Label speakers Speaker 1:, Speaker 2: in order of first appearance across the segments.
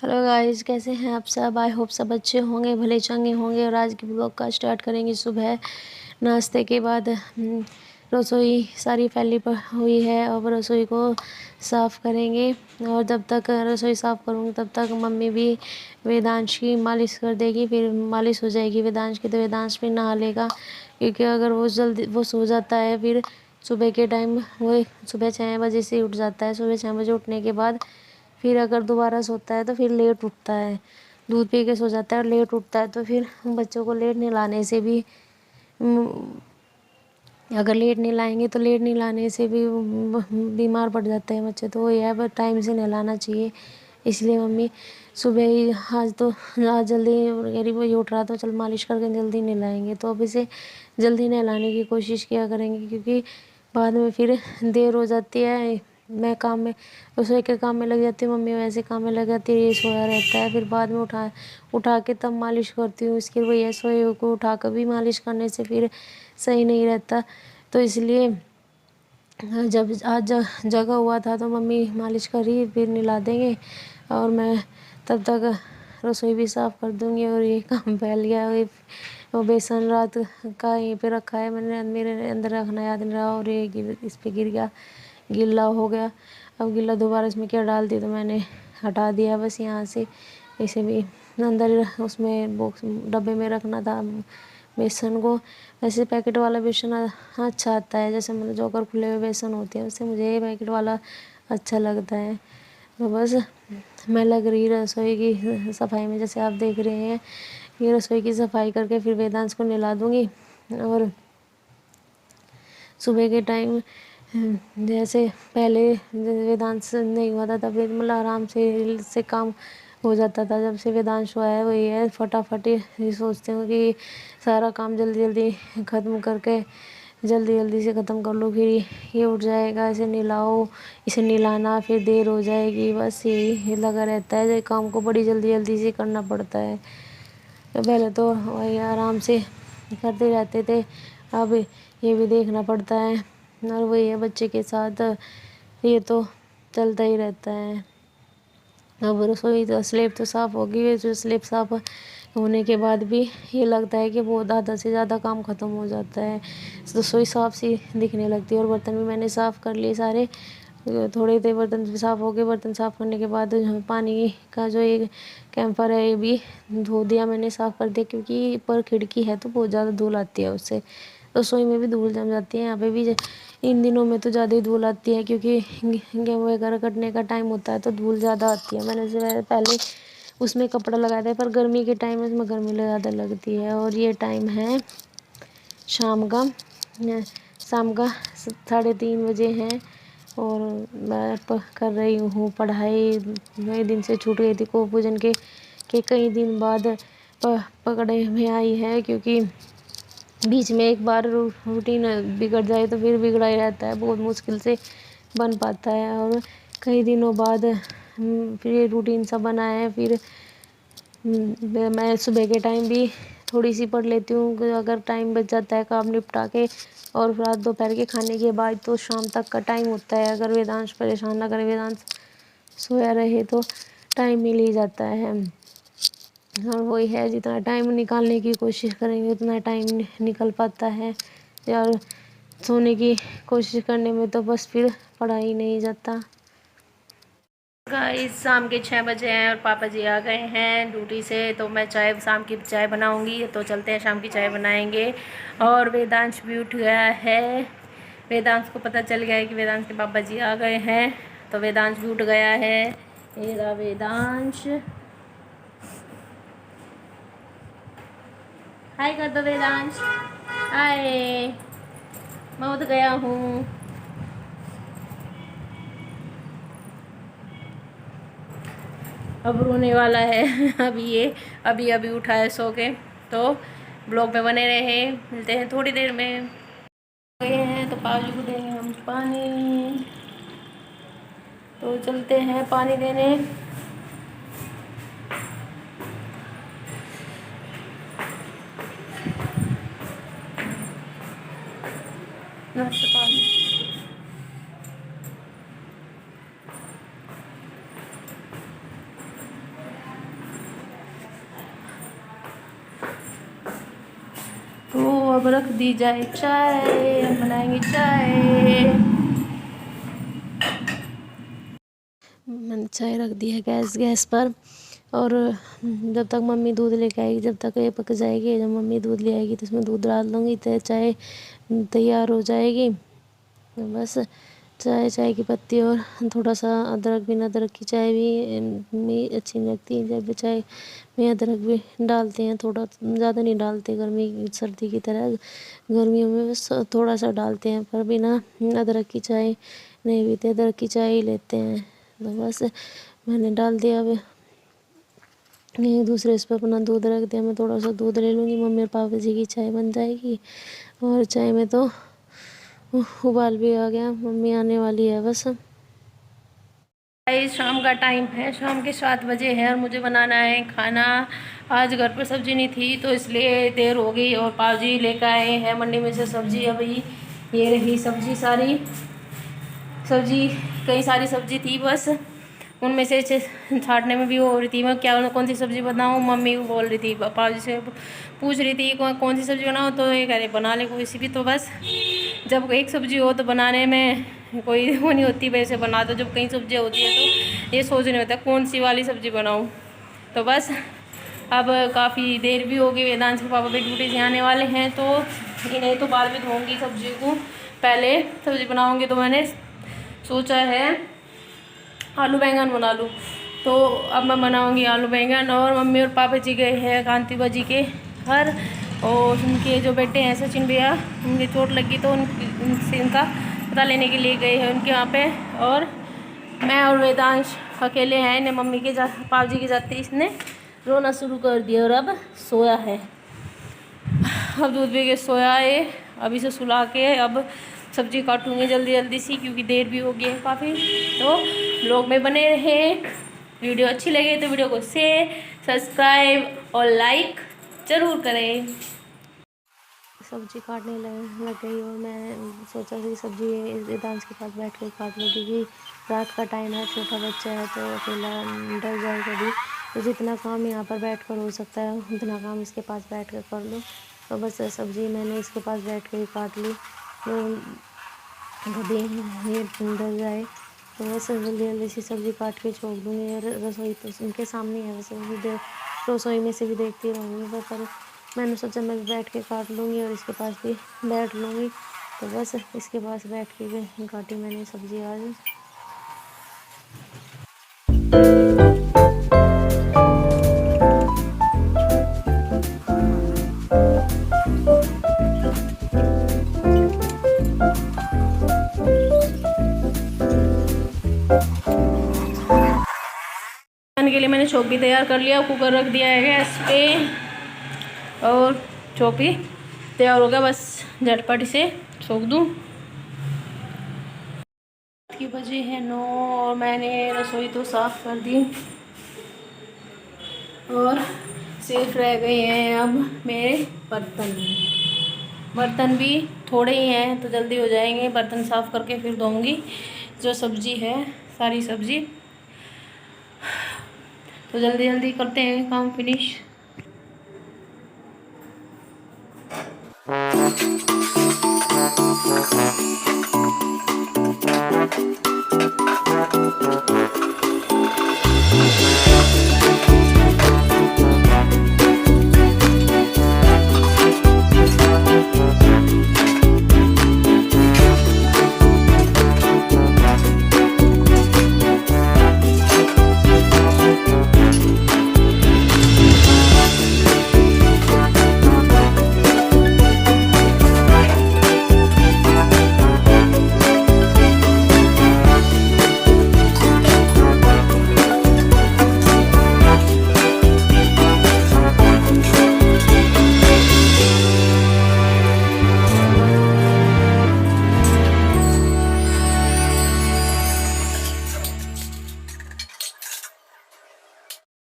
Speaker 1: Hello guys, कैसे हैं आप सब। आई होप सब अच्छे होंगे, भले चंगे होंगे। और आज के ब्लॉग का स्टार्ट करेंगे सुबह नाश्ते के बाद। रसोई सारी फैली हुई है, अब रसोई को साफ़ करेंगे। और जब तक रसोई साफ़ करूँगी तब तक मम्मी भी वेदांश की मालिश कर देगी। फिर मालिश हो जाएगी वेदांश की, तो वेदांश भी नहा लेगा। क्योंकि अगर वो सो जाता है, फिर सुबह के टाइम वो सुबह 6 बजे से उठ जाता है। सुबह 6 बजे उठने के बाद फिर अगर दोबारा सोता है तो फिर लेट उठता है। दूध पी के सो जाता है और लेट उठता है, तो फिर बच्चों को लेट नहलाने से भी अगर लेट नहलाएंगे तो लेट नहलाने से भी बीमार पड़ जाते हैं बच्चे। तो यह बस टाइम से नहलाना चाहिए। इसलिए मम्मी सुबह ही आज जल्दी यानी वो उठ रहा, तो चल मालिश करके जल्दी नहलाएंगे। तो अब इसे जल्दी नहलाने की कोशिश किया करेंगे, क्योंकि बाद में फिर देर हो जाती है। मैं काम में रसोई के काम में लग जाती हूँ, मम्मी वैसे काम में लग जाती है, ये सोया रहता है। फिर बाद में उठा के तब मालिश करती हूँ। इसके वजह सोए को उठा कर भी मालिश करने से फिर सही नहीं रहता। तो इसलिए जब आज जगह हुआ था तो मम्मी मालिश करी, फिर नहला देंगे और मैं तब तक रसोई भी साफ़ कर दूँगी। और ये काम फैल गया है। वो बेसन रात का यहीं पे रखा है, मैंने मेरे अंदर रखना याद नहीं रहा और ये इस पे गिर गया, गीला हो गया। अब गीला दोबारा इसमें क्या डाल दी, तो मैंने हटा दिया बस यहाँ से। इसे भी अंदर उसमें बॉक्स डब्बे में रखना था बेसन को। वैसे पैकेट वाला बेसन अच्छा आता है, जैसे मतलब जो खुले हुए बेसन होते हैं उससे मुझे ये पैकेट वाला अच्छा लगता है। तो बस मैं लग रही रसोई की सफाई में, जैसे आप देख रहे हैं। ये रसोई की सफाई करके फिर वेदांश को नहला दूँगी। और सुबह के टाइम जैसे पहले वेदांश नहीं हुआ था, तब मतलब आराम से काम हो जाता था। जब से वेदांश हुआ है वही है, फटाफट ये सोचते हूँ कि सारा काम जल्दी जल्दी ख़त्म करके जल्दी जल्दी से ख़त्म कर लो। फिर ये उठ जाएगा, इसे नहलाओ, इसे नहलाना, फिर देर हो जाएगी। बस यही लगा रहता है, ये काम को बड़ी जल्दी जल्दी से करना पड़ता है। तो पहले तो वही आराम से करते रहते थे, अब ये भी देखना पड़ता है। और वही है, बच्चे के साथ ये तो चलता ही रहता है। अब रसोई तो स्लेब तो साफ़ होगी, जो स्लेब साफ़ होने के बाद भी ये लगता है कि बहुत आधा से ज़्यादा काम ख़त्म हो जाता है। रसोई साफ़ सी दिखने लगती है। और बर्तन भी मैंने साफ़ कर लिए सारे। थोड़े थे बर्तन साफ़ हो गए। बर्तन साफ़ करने के बाद पानी का जो एक कैंपर है ये भी धो दिया मैंने, साफ़ कर दिया। क्योंकि ऊपर खिड़की है तो बहुत ज़्यादा धूल आती है उससे, रसोई में भी धूल जम जाती है। यहाँ पे भी इन दिनों में तो ज़्यादा ही धूल आती है, क्योंकि गेहूँ वगैरह कटने का टाइम होता है तो धूल ज़्यादा आती है। मैंने से पहले उसमें कपड़ा लगाया था, पर गर्मी के टाइम में उसमें गर्मी ज़्यादा लगती है। और ये टाइम है शाम का 3:30 बजे है। और मैं कर रही हूँ पढ़ाई। कई दिन से छूट गई थी को पूजन के कई दिन बाद पकड़े में आई है, क्योंकि बीच में एक बार रूटीन बिगड़ जाए तो फिर बिगड़ा ही रहता है, बहुत मुश्किल से बन पाता है। और कई दिनों बाद फिर ये रूटीन सा बना है। फिर मैं सुबह के टाइम भी थोड़ी सी पढ़ लेती हूँ, अगर टाइम बच जाता है काम निपटा के। और रात दोपहर के खाने के बाद तो शाम तक का टाइम होता है। अगर वेदांश परेशान ना करे, वेदांश सोया रहे, तो टाइम मिल ही जाता है। और वही है, जितना टाइम निकालने की कोशिश करेंगे उतना टाइम निकल पाता है। और सोने की कोशिश करने में तो बस फिर पढ़ा ही नहीं जाता।
Speaker 2: गाइस शाम के 6 बजे हैं और पापा जी आ गए हैं ड्यूटी से, तो मैं शाम की चाय बनाऊंगी। तो चलते हैं, शाम की चाय बनाएंगे। और वेदांश भी उठ गया है। वेदांश को पता चल गया है कि वेदांश के पापा जी आ गए हैं, तो वेदांश भी उठ गया है। ये रहा वेदांश, हाय कर दो वेदांश, हाय, मैं उठ गया हूँ। अब रोने वाला है अभी ये अभी अभी उठा है सो के। तो ब्लॉग में बने रहे, मिलते हैं थोड़ी देर में। गए हैं तो पाजी को देंगे हम पानी, तो चलते हैं पानी देने। पानी अब रख दी जाए चाय, हम बनाएंगे चाय।
Speaker 1: मैंने चाय रख दी है गैस पर। और जब तक मम्मी दूध लेके आएगी, जब तक ये पक जाएगी, जब मम्मी दूध ले आएगी तो इसमें दूध डाल दूँगी तो चाय तैयार हो जाएगी। तो बस चाय की पत्ती और थोड़ा सा अदरक, बिना अदरक की चाय भी में अच्छी नहीं लगती। जब चाय में अदरक भी डालते हैं, थोड़ा ज़्यादा नहीं डालते, गर्मी सर्दी की तरह गर्मियों में बस थोड़ा सा डालते हैं, पर बिना अदरक की चाय नहीं पीते, अदरक की चाय ही लेते हैं। तो बस मैंने डाल दिया। अब एक दूसरे इस पर अपना दूध रख दिया। मैं थोड़ा सा दूध ले लूँगी, मम्मी और पापा जी की चाय बन जाएगी। और चाय में तो उबाल भी आ गया, मम्मी आने वाली है बस।
Speaker 2: शाम का टाइम है, शाम के 7 बजे है और मुझे बनाना है खाना। आज घर पर सब्जी नहीं थी तो इसलिए देर हो गई, और पाजी लेकर आए हैं मंडी में से सब्जी। अभी ये रही सब्जी, सारी सब्जी, कई सारी सब्जी थी, बस उनमें से छाटने में भी हो रही थी मैं क्या कौन सी सब्ज़ी बनाऊँ। मम्मी को बोल रही थी, पाजी से पूछ रही थी कौन सी सब्ज़ी बनाऊँ, तो ये कह रहे बना ले कोई सी भी। तो बस जब एक सब्ज़ी हो तो बनाने में कोई वो नहीं होती, वैसे बना दो। जब कई सब्जियाँ होती है तो ये सोचने होता है कौन सी वाली सब्ज़ी बनाऊँ। तो बस अब काफ़ी देर भी होगी, वेदांश के पापा भी ड्यूटी से आने वाले हैं, तो इन्हें तो बाद में धोऊंगी सब्जी को, पहले सब्ज़ी बनाऊँगी। तो मैंने सोचा है आलू बैंगन बना लूँ, तो अब मैं बनाऊँगी आलू बैंगन। और मम्मी और पापा जी गए हैं कांति बाजी के घर, और उनके जो बेटे हैं सचिन भैया, उनकी चोट लगी तो उनसे इनका पता लेने के लिए गए हैं उनके वहाँ पे। और मैं और वेदांश अकेले हैं, इन्हें मम्मी के पापा जी के जाते इसने रोना शुरू कर दिया और अब सोया है। अब दूध पी के सोया है, अभी से सुला के अब सब्जी काटूंगी जल्दी जल्दी सी, क्योंकि देर भी हो गई है काफ़ी। तो ब्लॉग में बने रहें, वीडियो अच्छी लगे तो वीडियो को शेयर, सब्सक्राइब और लाइक ज़रूर करें।
Speaker 1: सब्जी काटने लग गई और मैं सोचा कि सब्जी वेदांश के पास बैठ कर काट लूँ, क्योंकि रात का टाइम है, छोटा बच्चा है तो अकेला डर जाएगा भी। तो जितना काम यहाँ पर बैठ कर हो सकता है उतना काम इसके पास बैठ कर कर लूँ। तो बस सब्ज़ी मैंने इसके पास बैठ कर ही काट ली, तो ये डर जाए। तो बस जल्दी जल्दी सी सब्ज़ी काट के छोड़ दूँगी। और रसोई तो उनके सामने है, वैसे रसोई में से भी देखती रहूँगी, पर मैंने सोचा मैं भी बैठ के काट लूँगी और इसके पास भी बैठ लूँगी। तो बस इसके पास बैठ के काटी मैंने सब्ज़ी आज।
Speaker 2: के लिए मैंने चौकी तैयार कर लिया, कुकर रख दिया है गैस पे और चौकी तैयार हो गया, बस झटपट से छोक दूँ। की बजे है 9 और मैंने रसोई तो साफ़ कर दी और सिर्फ रह गए हैं अब मेरे बर्तन भी थोड़े ही हैं तो जल्दी हो जाएंगे। बर्तन साफ़ करके फिर धोऊंगी जो सब्ज़ी है, सारी सब्ज़ी। तो जल्दी जल्दी करते हैं काम फिनिश।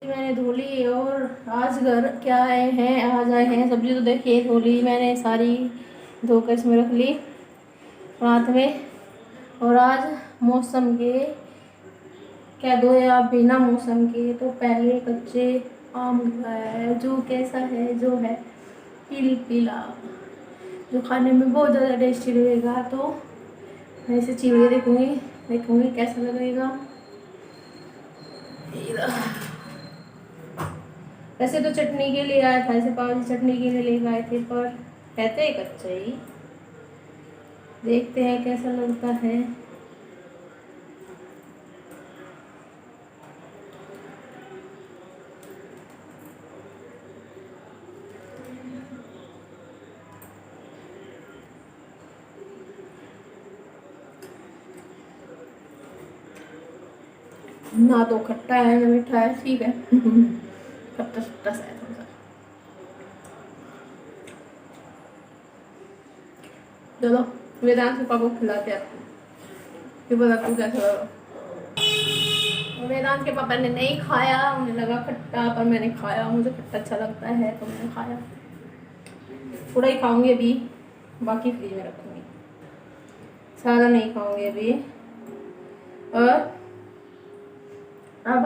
Speaker 2: मैंने धो ली और आज घर क्या आए हैं, आज आए हैं सब्जी। तो देखिए धो ली मैंने सारी, धोकर इसमें रख ली रात में। और आज मौसम के क्या धोए आप बिना मौसम के, तो पहले कच्चे आम खाया है जो कैसा है, जो है पीला जो खाने में बहुत ज़्यादा टेस्टी लगेगा। तो मैं इसे छील के देखूँगी कैसा लगेगा। वैसे तो चटनी के लिए आया था, ऐसे पाव भाजी चटनी के लिए लेकर आए थे, पर कहते हैं कच्चा ही। देखते हैं कैसा लगता है। ना तो खट्टा है ना मीठा है, ठीक है। खट्टा खट्टा सा है थोड़ा सा। चलो वेदांत के पापा को खिलाते हैं, फिर बता तू कैसा लगा। वेदांत के पापा ने नहीं खाया, उन्हें लगा खट्टा, पर मैंने खाया, मुझे खट्टा अच्छा लगता है तो मैंने खाया। थोड़ा ही खाऊंगी अभी, बाकी फ्रिज में रखूंगी, सारा नहीं खाऊंगी अभी। और अब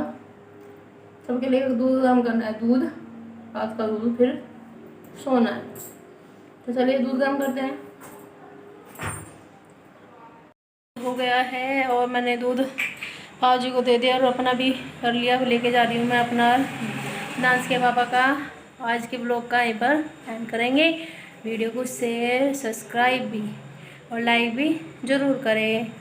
Speaker 2: सबके लिए दूध गर्म करना है, दूध रात का दूध, फिर सोना है। तो चलिए दूध गर्म करते हैं। हो गया है और मैंने दूध पाजी को दे दिया और अपना भी कर लिया। लेके जा रही हूँ मैं अपना डांस के पापा का। आज के ब्लॉग का यहीं पर एंड करेंगे। वीडियो को शेयर, सब्सक्राइब भी और लाइक भी ज़रूर करें।